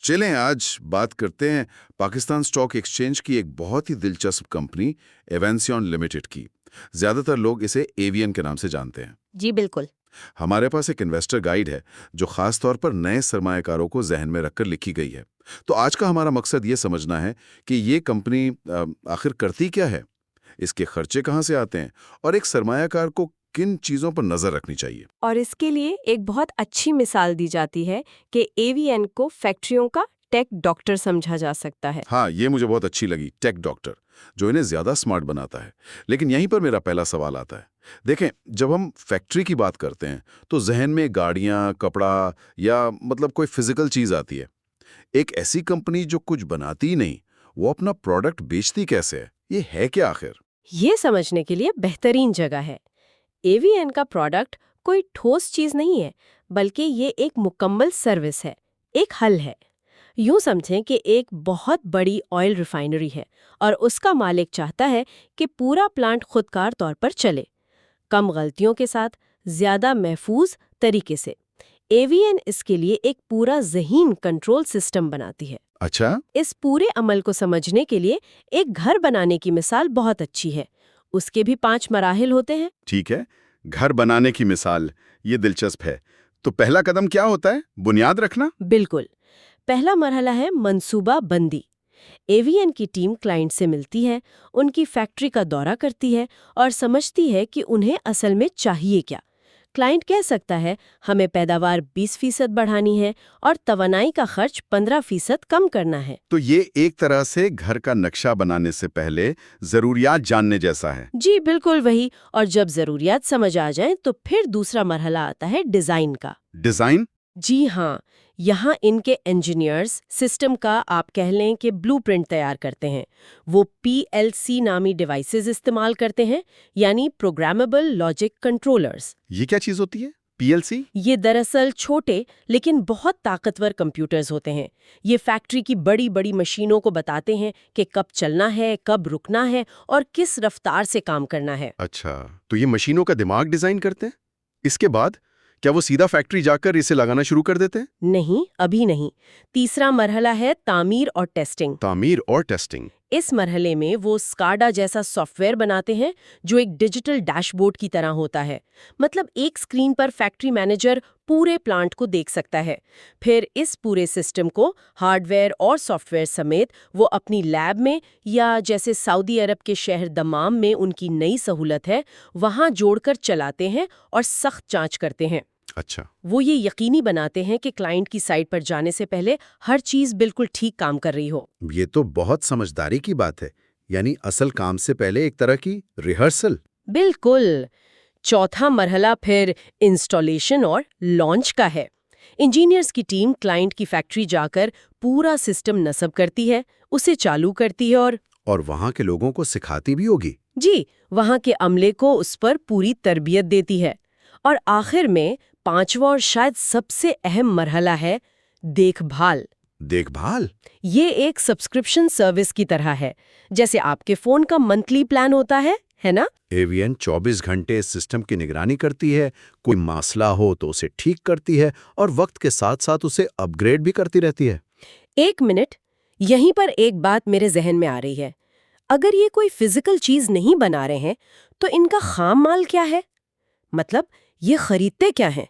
چلیں آج بات کرتے ہیں پاکستان سٹاک ایکسچینج کی ایک بہت ہی دلچسپ کمپنی ایونسیون لمیٹڈ کی۔ زیادہ تر لوگ اسے ایوین کے نام سے جانتے ہیں۔ جی بالکل۔ ہمارے پاس ایک انویسٹر گائیڈ ہے جو خاص طور پر نئے سرمایہ کاروں کو ذہن میں رکھ کر لکھی گئی ہے۔ تو آج کا ہمارا مقصد یہ سمجھنا ہے کہ یہ کمپنی آخر کرتی کیا ہے، اس کے خرچے کہاں سے آتے ہیں، اور ایک سرمایہ کار کو کن چیزوں پر نظر رکھنی چاہیے۔ اور اس کے لیے ایک بہت اچھی مثال دی جاتی ہے کہ اے وی این کو فیکٹریوں کا ٹیک ڈاکٹر سمجھا جا سکتا ہے۔ ہاں، یہ مجھے بہت اچھی لگی، ٹیک ڈاکٹر، جو انہیں زیادہ سمارٹ بناتا ہے۔ لیکن یہیں پر میرا پہلا سوال آتا ہے۔ دیکھیں، جب ہم فیکٹری کی بات کرتے ہیں تو ذہن میں گاڑیاں، کپڑا یا کوئی فزیکل چیز آتی ہے۔ ایک ایسی کمپنی جو کچھ بناتی ہی نہیں، وہ اپنا پروڈکٹ بیچتی کیسے ہے؟ یہ ہے کیا آخر؟ یہ سمجھنے کے لیے بہترین جگہ ہے۔ اے وی این کا پروڈکٹ کوئی ٹھوس چیز نہیں ہے، بلکہ یہ ایک مکمل سروس ہے، ایک حل ہے۔ یوں سمجھیں کہ ایک بہت بڑی آئل ریفائنری ہے اور اس کا مالک چاہتا ہے کہ پورا پلانٹ خودکار طور پر چلے، کم غلطیوں کے ساتھ، زیادہ محفوظ طریقے سے۔ اے وی این اس کے لیے ایک پورا ذہین کنٹرول سسٹم بناتی ہے۔ اچھا، اس پورے عمل کو سمجھنے کے لیے ایک گھر بنانے کی مثال بہت اچھی ہے۔ اس کے بھی 5 مراحل ہوتے ہیں۔ ٹھیک ہے، گھر بنانے کی مثال، یہ دلچسپ ہے۔ تو پہلا قدم کیا ہوتا ہے؟ بنیاد رکھنا؟ بالکل۔ پہلا مرحلہ ہے منصوبہ بندی۔ اے وی این کی ٹیم کلائنٹ سے ملتی ہے، ان کی فیکٹری کا دورہ کرتی ہے اور سمجھتی ہے کہ انہیں اصل میں چاہیے کیا۔ کلائنٹ کہہ سکتا ہے ہمیں پیداوار 20% بڑھانی ہے اور توانائی کا خرچ 15% کم کرنا ہے۔ تو یہ ایک طرح سے گھر کا نقشہ بنانے سے پہلے ضروریات جاننے جیسا ہے۔ جی بالکل وہی۔ اور جب ضروریات سمجھ آ جائیں تو پھر دوسرا مرحلہ آتا ہے ڈیزائن کا۔ ڈیزائن؟ جی ہاں، یہاں ان کے انجینئرز سسٹم کا آپ کہہ لیں کہ بلو پرنٹ تیار کرتے ہیں۔ وہ PLC نامی ڈیوائسز استعمال کرتے ہیں، یعنی پروگرامیبل لاجک کنٹرولرز۔ یہ کیا چیز ہوتی ہے PLC؟ یہ دراصل چھوٹے لیکن بہت طاقتور کمپیوٹرز ہوتے ہیں۔ یہ فیکٹری کی بڑی بڑی مشینوں کو بتاتے ہیں کہ کب چلنا ہے، کب رکنا ہے اور کس رفتار سے کام کرنا ہے۔ اچھا، تو یہ مشینوں کا دماغ ڈیزائن کرتے ہیں؟ اس کے بعد کیا وہ سیدھا فیکٹری جا کر اسے لگانا شروع کر دیتے ہیں؟ نہیں، ابھی نہیں۔ تیسرا مرحلہ ہے تعمیر اور ٹیسٹنگ۔ تعمیر اور ٹیسٹنگ؟ اس مرحلے میں وہ اسکاڈا جیسا سافٹ ویئر بناتے ہیں جو ایک ڈیجیٹل ڈیش بورڈ کی طرح ہوتا ہے۔ مطلب ایک اسکرین پر فیکٹری مینیجر پورے پلانٹ کو دیکھ سکتا ہے۔ پھر اس پورے سسٹم کو ہارڈ ویئر اور سافٹ ویئر سمیت وہ اپنی لیب میں، یا جیسے سعودی عرب کے شہر دمام میں ان کی نئی سہولت ہے، وہاں جوڑ کر چلاتے ہیں اور سخت جانچ کرتے ہیں۔ اچھا، وہ یہ یقینی بناتے ہیں کہ کلائنٹ کی سائٹ پر جانے سے پہلے ہر چیز بالکل ٹھیک کام کر رہی ہو۔ یہ تو بہت سمجھداری کی بات ہے، یعنی اصل کام سے پہلے ایک طرح کی ریہرسل۔ بالکل۔ چوتھا مرحلہ پھر انسٹالیشن اور لانچ کا ہے۔ انجینئرز کی ٹیم کلائنٹ کی فیکٹری جا کر پورا سسٹم نصب کرتی ہے، اسے چالو کرتی ہے اور وہاں کے لوگوں کو سکھاتی بھی ہوگی۔ جی، وہاں کے عملے کو اس پر پوری تربیت دیتی ہے۔ اور آخر میں 5واں اور شاید سب سے اہم مرحلہ ہے دیکھ بھال۔ دیکھ بھال؟ یہ ایک سبسکرپشن سروس کی طرح ہے، جیسے آپ کے فون کا منتھلی پلان ہوتا ہے نا؟ اے وی این 24 گھنٹے اس سسٹم کی نگرانی کرتی ہے، کوئی مسئلہ ہو تو اسے ٹھیک کرتی ہے اور وقت کے ساتھ ساتھ اسے اپ گریڈ بھی کرتی رہتی ہے۔ ایک منٹ، یہیں پر ایک بات میرے ذہن میں آ رہی ہے۔ اگر یہ کوئی فزیکل چیز نہیں بنا رہے ہیں تو ان کا خام مال کیا ہے؟ مطلب یہ خریدتے کیا ہیں؟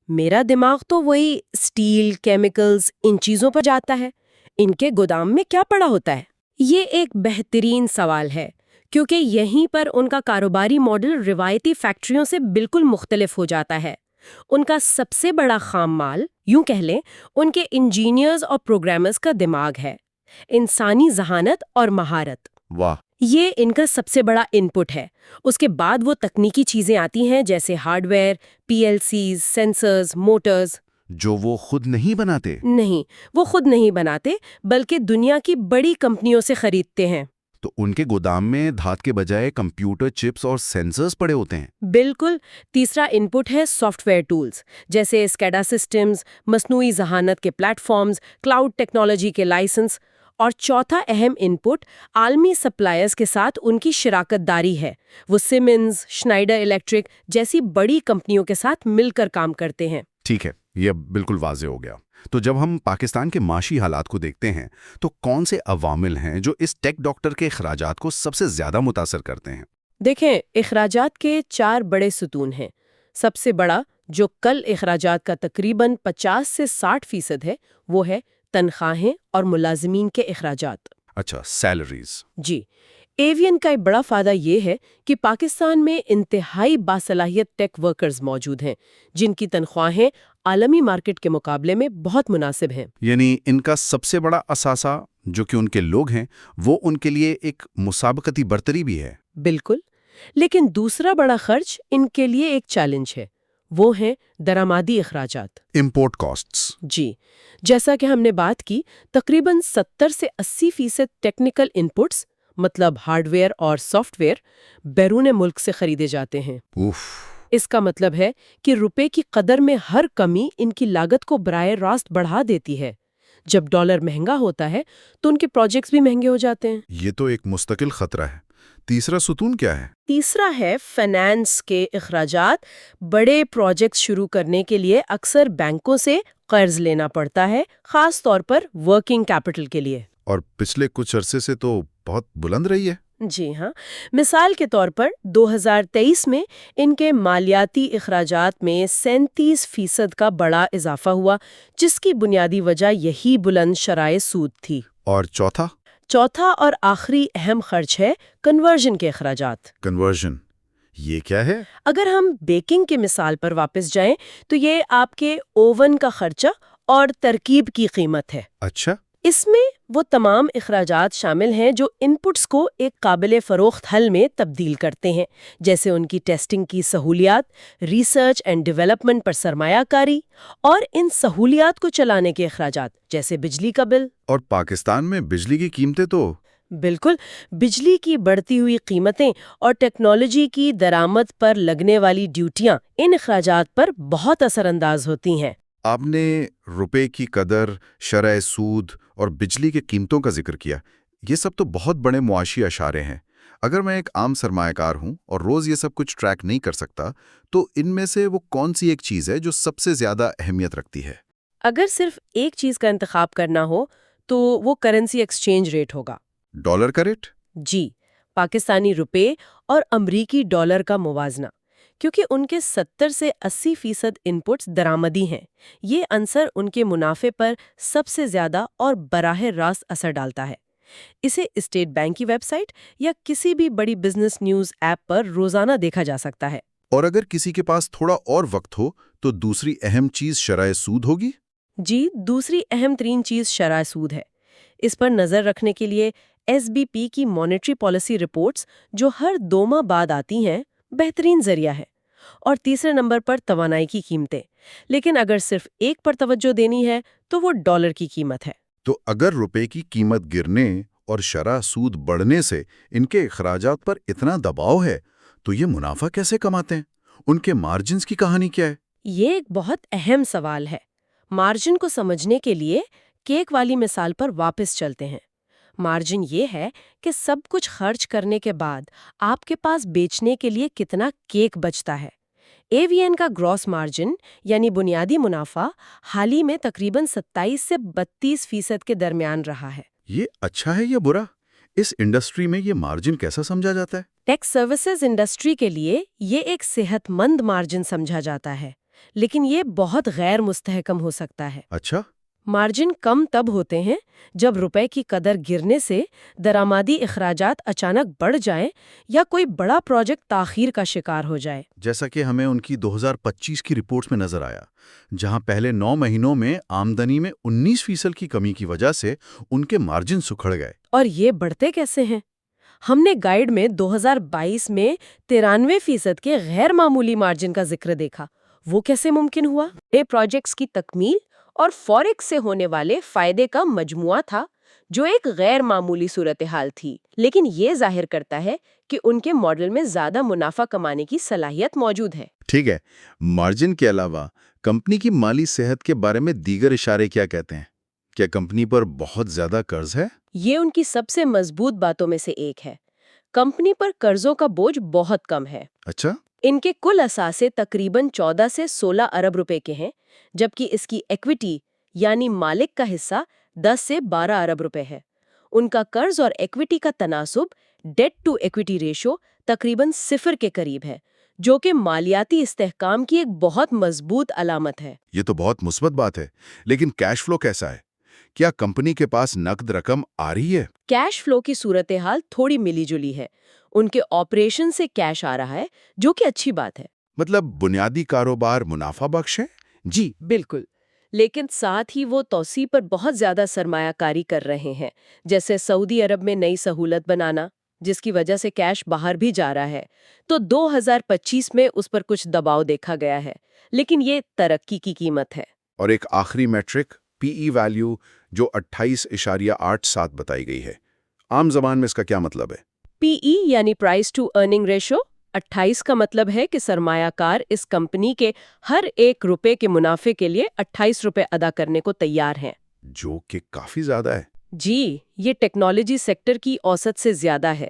میرا دماغ تو وہی سٹیل، کیمیکلز، ان چیزوں پر جاتا ہے۔ ان کے گودام میں کیا پڑا ہوتا ہے؟ یہ ایک بہترین سوال ہے، کیونکہ یہیں پر ان کا کاروباری ماڈل روایتی فیکٹریوں سے بالکل مختلف ہو جاتا ہے۔ ان کا سب سے بڑا خام مال، یوں کہہ لیں، ان کے انجینئرز اور پروگرامرز کا دماغ ہے، انسانی ذہانت اور مہارت۔ واہ! یہ ان کا سب سے بڑا ان پٹ ہے۔ اس کے بعد وہ تکنیکی چیزیں آتی ہیں جیسے hard where, PLCs، censors, Motors. جو وہ خود نہیں بناتے؟ نہیں، وہ خود نہیں بناتے، بلکہ دنیا کی بڑی کمپنیوں سے خریدتے ہیں۔ تو ان کے گودام میں دھات کے بجائے کمپیوٹر چپس اور سینسرز پڑے ہوتے ہیں؟ بالکل۔ تیسرا ان پٹ ہے سافٹ ویئر ٹولز، جیسے اسکیڈا سسٹمز، مصنوعی ذہانت کے پلیٹ فارمز، کلاؤڈ ٹیکنالوجی کے لائسنس۔ اور چوتھا اہم ان پٹ عالمی سپلائرز کے ساتھ ان کی شراکت داری ہے۔ وہ سیمنز، شنائڈر الیکٹرک جیسی بڑی کمپنیوں کے ساتھ مل کر کام کرتے ہیں۔ ٹھیک ہے، یہ بالکل واضح ہو گیا۔ تو جب ہم پاکستان کے معاشی حالات کو دیکھتے ہیں تو کون سے عوامل ہیں جو اس ٹیک ڈاکٹر کے اخراجات کو سب سے زیادہ متاثر کرتے ہیں؟ دیکھیں، اخراجات کے 4 بڑے ستون ہیں۔ سب سے بڑا، جو کل اخراجات کا تقریباً 50 سے 60% ہے، وہ ہے تنخواہیں اور ملازمین کے اخراجات۔ اچھا، سیلریز۔ جی، ایوین کا ایک بڑا فائدہ یہ ہے کہ پاکستان میں انتہائی باصلاحیت ٹیک ورکرز موجود ہیں، جن کی تنخواہیں عالمی مارکیٹ کے مقابلے میں بہت مناسب ہیں۔ یعنی ان کا سب سے بڑا اثاثہ جو کہ ان کے لوگ ہیں وہ ان کے لیے ایک مسابقتی برتری بھی ہے۔ بالکل، لیکن دوسرا بڑا خرچ ان کے لیے ایک چیلنج ہے، وہ ہیں درآمدی اخراجات۔ Import casts. جی، جیسا کہ ہم نے بات کی، تقریباً 70 سے 80% ٹیکنیکل انپٹس، مطلب ہارڈ ویئر اور سافٹ ویئر، بیرون ملک سے خریدے جاتے ہیں۔ اوف۔ اس کا مطلب ہے کہ روپے کی قدر میں ہر کمی ان کی لاگت کو براہ راست بڑھا دیتی ہے۔ جب ڈالر مہنگا ہوتا ہے تو ان کے پروجیکٹس بھی مہنگے ہو جاتے ہیں۔ یہ تو ایک مستقل خطرہ ہے۔ تیسرا ستون کیا ہے؟ تیسرا ہے فائنانس کے اخراجات۔ بڑے پروجیکٹس شروع کرنے کے لیے اکثر بینکوں سے قرض لینا پڑتا ہے، خاص طور پر ورکنگ کیپٹل کے لیے۔ اور پچھلے کچھ عرصے سے تو بہت بلند رہی ہے۔ جی ہاں، مثال کے طور پر 2023 میں ان کے مالیاتی اخراجات میں 37% کا بڑا اضافہ ہوا، جس کی بنیادی وجہ یہی بلند شرائح سود تھی۔ اور چوتھا اور آخری اہم خرچ ہے کنورژن کے اخراجات۔ کنورژن، یہ کیا ہے؟ اگر ہم بیکنگ کی مثال پر واپس جائیں تو یہ آپ کے اوون کا خرچہ اور ترکیب کی قیمت ہے۔ اچھا۔ اس میں وہ تمام اخراجات شامل ہیں جو ان پٹس کو ایک قابل فروخت حل میں تبدیل کرتے ہیں، جیسے ان کی ٹیسٹنگ کی سہولیات، ریسرچ اینڈ ڈیولپمنٹ پر سرمایہ کاری، اور ان سہولیات کو چلانے کے اخراجات جیسے بجلی کا بل۔ اور پاکستان میں بجلی کی قیمتیں تو… بالکل، بجلی کی بڑھتی ہوئی قیمتیں اور ٹیکنالوجی کی درآمد پر لگنے والی ڈیوٹیاں ان اخراجات پر بہت اثر انداز ہوتی ہیں۔ آپ نے روپے کی قدر، شرح سود اور بجلی کی قیمتوں کا ذکر کیا۔ یہ سب تو بہت بڑے معاشی اشارے ہیں۔ اگر میں ایک عام سرمایہ کار ہوں اور روز یہ سب کچھ ٹریک نہیں کر سکتا، تو ان میں سے وہ کون سی ایک چیز ہے جو سب سے زیادہ اہمیت رکھتی ہے؟ اگر صرف ایک چیز کا انتخاب کرنا ہو تو وہ کرنسی ایکسچینج ریٹ ہوگا۔ ڈالر کا ریٹ؟ جی، پاکستانی روپے اور امریکی ڈالر کا موازنہ، کیونکہ ان کے 70 سے 80% انپٹس درآمدی ہیں۔ یہ عنصر ان کے منافع پر سب سے زیادہ اور براہ راست اثر ڈالتا ہے۔ اسے اسٹیٹ بینک کی ویب سائٹ یا کسی بھی بڑی بزنس نیوز ایپ پر روزانہ دیکھا جا سکتا ہے۔ اور اگر کسی کے پاس تھوڑا اور وقت ہو تو دوسری اہم چیز شرح سود ہوگی؟ جی، دوسری اہم ترین چیز شرح سود ہے۔ اس پر نظر رکھنے کے لیے ایس بی پی کی مانیٹری پالیسی رپورٹس، جو ہر 2 ماہ بعد آتی ہیں، بہترین ذریعہ ہے۔ اور تیسرے نمبر پر توانائی کی قیمتیں، لیکن اگر صرف ایک پر توجہ دینی ہے تو وہ ڈالر کی قیمت ہے۔ تو اگر روپے کی قیمت گرنے اور شرح سود بڑھنے سے ان کے اخراجات پر اتنا دباؤ ہے، تو یہ منافع کیسے کماتے ہیں؟ ان کے مارجنز کی کہانی کیا ہے؟ یہ ایک بہت اہم سوال ہے۔ مارجن کو سمجھنے کے لیے کیک والی مثال پر واپس چلتے ہیں۔ مارجن یہ ہے کہ سب کچھ خرچ کرنے کے بعد آپ کے پاس بیچنے کے لیے کتنا کیک بچتا ہے۔ اے وی این کا گراس مارجن یعنی بنیادی منافع حال ہی میں تقریباً 27 سے 32% کے درمیان رہا ہے۔ یہ اچھا ہے یا برا؟ اس انڈسٹری میں یہ مارجن کیسا سمجھا جاتا ہے؟ ٹیک سروسز انڈسٹری کے لیے یہ ایک صحت مند مارجن سمجھا جاتا ہے، لیکن یہ بہت غیر مستحکم ہو سکتا ہے۔ اچھا۔ مارجن کم تب ہوتے ہیں جب روپے کی قدر گرنے سے درآمدی اخراجات اچانک بڑھ جائیں یا کوئی بڑا پروجیکٹ تاخیر کا شکار ہو جائے۔ جیسا کہ ہمیں ان کی 2025 کی رپورٹس میں نظر آیا، جہاں پہلے 9 مہینوں میں آمدنی میں 19% کی کمی کی وجہ سے ان کے مارجن سکھڑ گئے۔ اور یہ بڑھتے کیسے ہیں؟ ہم نے گائیڈ میں 2022 میں 93% کے غیر معمولی مارجن کا ذکر دیکھا۔ وہ کیسے ممکن ہوا؟ یہ پروجیکٹس کی تکمیل اور فوریکس سے ہونے والے فائدے کا مجموعہ تھا، جو ایک غیر معمولی صورتحال تھی، لیکن یہ ظاہر کرتا ہے کہ ان کے ماڈل میں زیادہ منافع کمانے کی صلاحیت موجود ہے۔ ٹھیک ہے، مارجن کے علاوہ کمپنی کی مالی صحت کے بارے میں دیگر اشارے کیا کہتے ہیں؟ کیا کمپنی پر بہت زیادہ قرض ہے؟ یہ ان کی سب سے مضبوط باتوں میں سے ایک ہے۔ کمپنی پر قرضوں کا بوجھ بہت کم ہے۔ اچھا۔ ان کے کل اثاثے تقریباً 14 سے 16 ارب روپے کے ہیں، جبکہ اس کی ایکویٹی یعنی مالک کا حصہ 10 سے 12 ارب روپے ہے۔ ان کا قرض اور ایکویٹی کا تناسب ڈیٹ ٹو ایکویٹی ریشو تقریباً 0 کے قریب ہے، جو کہ مالیاتی استحکام کی ایک بہت مضبوط علامت ہے۔ یہ تو بہت مثبت بات ہے، لیکن کیش فلو کیسا ہے؟ کیا کمپنی کے پاس نقد رقم آ رہی ہے؟ کیش فلو کی صورتحال تھوڑی ملی جلی ہے۔ ان کے آپریشن سے کیش آ رہا ہے، جو کہ اچھی بات ہے۔ مطلب بنیادی کاروبار منافع بخش ہے؟ جی بالکل، لیکن ساتھ ہی وہ توسیع پر بہت زیادہ سرمایہ کاری کر رہے ہیں، جیسے سعودی عرب میں نئی سہولت بنانا، جس کی وجہ سے کیش باہر بھی جا رہا ہے۔ تو 2025 میں اس پر کچھ دباؤ دیکھا گیا ہے، لیکن یہ ترقی کی قیمت ہے۔ اور ایک آخری میٹرک پی ای ویلیو جو 28.87 بتائی گئی ہے، عام زبان میں اس کا کیا مطلب ہے؟ پی ای یعنی پرائز ٹو ارننگ ریشو 28 کا مطلب ہے کہ سرمایہ کار اس کمپنی کے ہر 1 روپے کے منافع کے لیے 28 روپے ادا کرنے کو تیار ہیں۔ جو کہ کافی زیادہ ہے۔ جی، یہ ٹیکنالوجی سیکٹر کی اوسط سے زیادہ ہے۔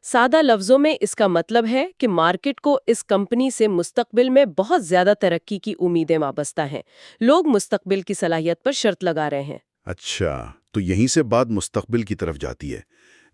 سادہ لفظوں میں اس کا مطلب ہے کہ مارکیٹ کو اس کمپنی سے مستقبل میں بہت زیادہ ترقی کی امیدیں وابستہ ہیں۔ لوگ مستقبل کی صلاحیت پر شرط لگا رہے ہیں۔ اچھا، تو یہیں سے بات مستقبل کی طرف جاتی ہے۔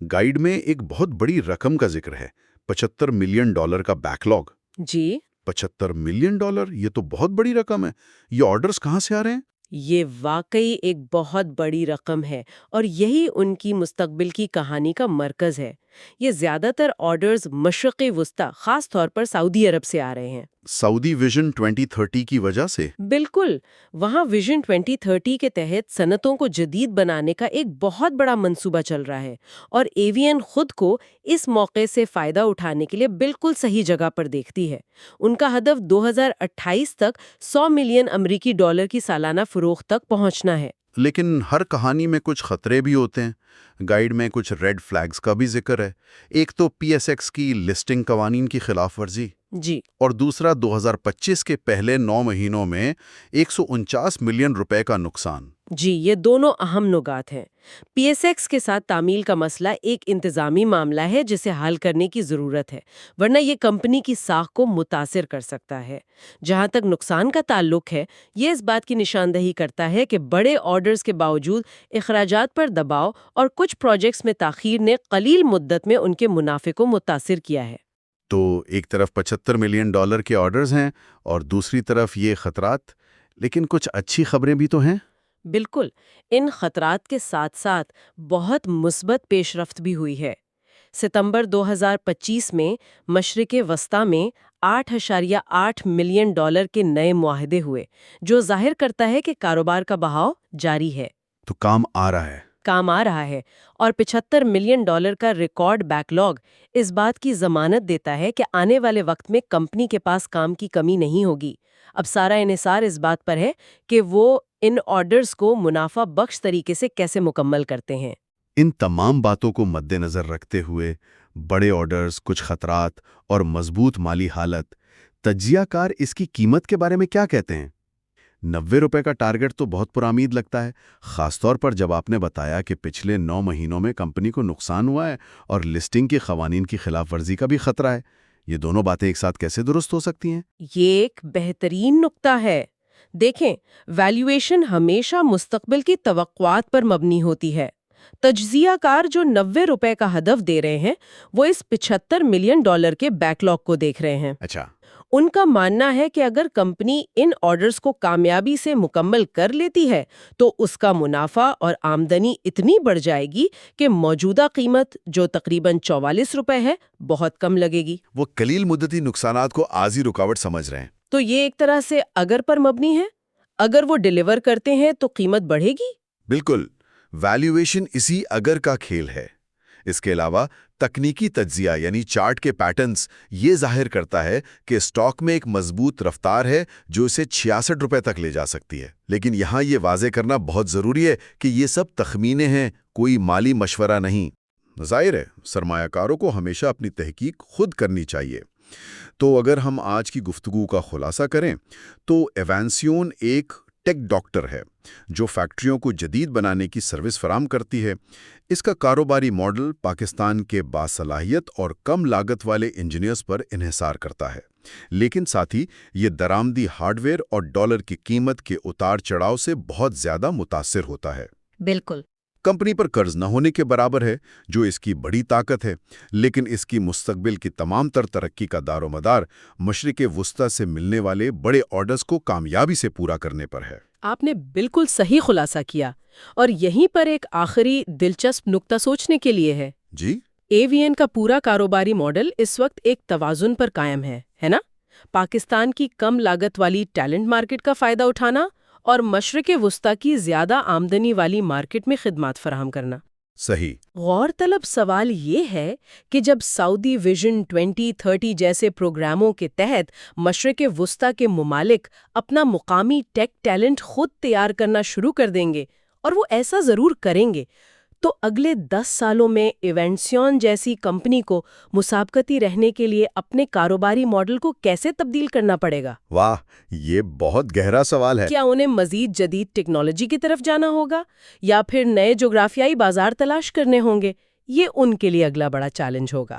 گائیڈ میں ایک بہت بڑی رقم کا ذکر ہے، $75 ملین کا بیک لاگ۔ جی، $75 ملین، یہ تو بہت بڑی رقم ہے۔ یہ آرڈرز کہاں سے آ رہے ہیں؟ یہ واقعی ایک بہت بڑی رقم ہے، اور یہی ان کی مستقبل کی کہانی کا مرکز ہے۔ یہ زیادہ تر آرڈرز مشرق وسطی، خاص طور پر سعودی عرب سے آ رہے ہیں۔ سعودی ویژن 2030 کی وجہ سے؟ بالکل، وہاں ویژن 2030 کے تحت صنعتوں کو جدید بنانے کا ایک بہت بڑا منصوبہ چل رہا ہے، اور ایوین خود کو اس موقع سے فائدہ اٹھانے کے لیے بالکل صحیح جگہ پر دیکھتی ہے۔ ان کا ہدف 2028 تک $100 ملین امریکی ڈالر کی سالانہ فروخت تک پہنچنا ہے۔ لیکن ہر کہانی میں کچھ خطرے بھی ہوتے ہیں۔ گائیڈ میں کچھ ریڈ فلیگز کا بھی ذکر ہے۔ ایک تو پی ایس ایکس کی لسٹنگ قوانین کی خلاف ورزی، جی، اور دوسرا 2025 کے پہلے 9 مہینوں میں $149 ملین کا نقصان۔ جی، یہ دونوں اہم نکات ہیں۔ پی ایس ایکس کے ساتھ تعمیل کا مسئلہ ایک انتظامی معاملہ ہے جسے حل کرنے کی ضرورت ہے، ورنہ یہ کمپنی کی ساکھ کو متاثر کر سکتا ہے۔ جہاں تک نقصان کا تعلق ہے، یہ اس بات کی نشاندہی کرتا ہے کہ بڑے آرڈرز کے باوجود اخراجات پر دباؤ اور کچھ پروجیکٹس میں تاخیر نے قلیل مدت میں ان کے منافع کو متاثر کیا ہے۔ تو ایک طرف $75 ملین کے آرڈرز ہیں اور دوسری طرف یہ خطرات، لیکن کچھ اچھی خبریں بھی تو ہیں۔ بالکل، ان خطرات کے ساتھ ساتھ بہت مثبت پیش رفت بھی ہوئی ہے۔ ستمبر 2025 میں مشرق وسطی میں $8.8 ملین کے نئے معاہدے ہوئے، جو ظاہر کرتا ہے کہ کاروبار کا بہاؤ جاری ہے۔ تو کام آ رہا ہے۔ اور $75 ملین کا ریکارڈ بیک لاگ اس بات کی ضمانت دیتا ہے کہ آنے والے وقت میں کمپنی کے پاس کام کی کمی نہیں ہوگی۔ اب سارا انحصار اس بات پر ہے کہ وہ ان آرڈرز کو منافع بخش طریقے سے کیسے مکمل کرتے ہیں۔ ان تمام باتوں کو مد نظر رکھتے ہوئے، بڑے آرڈرز، کچھ خطرات اور مضبوط مالی حالت، تجزیہ کار اس کی قیمت کے بارے میں کیا کہتے ہیں؟ $90 کا ٹارگٹ تو بہت پرامید لگتا ہے، خاص طور پر جب آپ نے بتایا کہ پچھلے 9 مہینوں میں کمپنی کو نقصان ہوا ہے اور لسٹنگ کے قوانین کی خلاف ورزی کا بھی خطرہ ہے۔ یہ دونوں باتیں ایک ساتھ کیسے درست ہو سکتی ہیں؟ یہ ایک بہترین نقطہ ہے۔ دیکھیں، ویلیویشن ہمیشہ مستقبل کی توقعات پر مبنی ہوتی ہے۔ تجزیہ کار جو $90 کا ہدف دے رہے ہیں، وہ اس $75 ملین کے بیک لاگ کو دیکھ رہے ہیں۔ اچھا، ان کا ماننا ہے کہ اگر کمپنی ان آرڈرز کو کامیابی سے مکمل کر لیتی ہے تو اس کا منافع اور آمدنی اتنی بڑھ جائے گی کہ موجودہ قیمت جو تقریباً $44 ہے بہت کم لگے گی۔ وہ قلیل مدتی نقصانات کو عارضی رکاوٹ سمجھ رہے ہیں۔ تو یہ ایک طرح سے اگر پر مبنی ہے۔ اگر وہ ڈیلیور کرتے ہیں تو قیمت بڑھے گی۔ بالکل، ویلیویشن اسی اگر کا کھیل ہے۔ اس کے علاوہ تکنیکی تجزیہ یعنی چارٹ کے پیٹرنز یہ ظاہر کرتا ہے کہ اسٹاک میں ایک مضبوط رفتار ہے جو اسے $66 تک لے جا سکتی ہے۔ لیکن یہاں یہ واضح کرنا بہت ضروری ہے کہ یہ سب تخمینے ہیں، کوئی مالی مشورہ نہیں۔ ظاہر ہے، سرمایہ کاروں کو ہمیشہ اپنی تحقیق خود کرنی چاہیے۔ تو اگر ہم آج کی گفتگو کا خلاصہ کریں تو ایوانسیون ایک ٹیک ڈاکٹر ہے جو فیکٹریوں کو جدید بنانے کی سروس فراہم کرتی ہے۔ اس کا کاروباری ماڈل پاکستان کے باصلاحیت اور کم لاگت والے انجینئرز پر انحصار کرتا ہے۔ لیکن ساتھ ہی یہ درآمدی ہارڈ ویئر اور ڈالر کی قیمت کے اتار چڑھاؤ سے بہت زیادہ متاثر ہوتا ہے۔ بالکل۔ کمپنی پر قرض نہ ہونے کے برابر ہے، جو اس کی بڑی طاقت ہے، لیکن اس کی مستقبل کی تمام تر ترقی کا دار و مدار مشرق وسطی سے ملنے والے بڑے آرڈرز کو کامیابی سے پورا کرنے پر ہے۔ آپ نے بالکل صحیح خلاصہ کیا، اور یہیں پر ایک آخری دلچسپ نقطہ سوچنے کے لیے ہے۔ جی؟ AVN کا پورا کاروباری ماڈل اس وقت ایک توازن پر قائم ہے نا؟ پاکستان کی کم لاگت والی ٹیلنٹ مارکیٹ کا فائدہ اٹھانا اور مشرق وسطی کی زیادہ آمدنی والی مارکیٹ میں خدمات فراہم کرنا۔ صحیح۔ غور طلب سوال یہ ہے کہ جب سعودی ویژن 2030 جیسے پروگراموں کے تحت مشرق وسطی کے ممالک اپنا مقامی ٹیک ٹیلنٹ خود تیار کرنا شروع کر دیں گے، اور وہ ایسا ضرور کریں گے، تو اگلے 10 سالوں میں ایونسیون جیسی کمپنی کو مسابقتی رہنے کے لیے اپنے کاروباری ماڈل کو کیسے تبدیل کرنا پڑے گا؟ واہ، یہ بہت گہرا سوال ہے۔ کیا انہیں مزید جدید ٹیکنالوجی کی طرف جانا ہوگا، یا پھر نئے جغرافیائی بازار تلاش کرنے ہوں گے؟ یہ ان کے لیے اگلا بڑا چیلنج ہوگا۔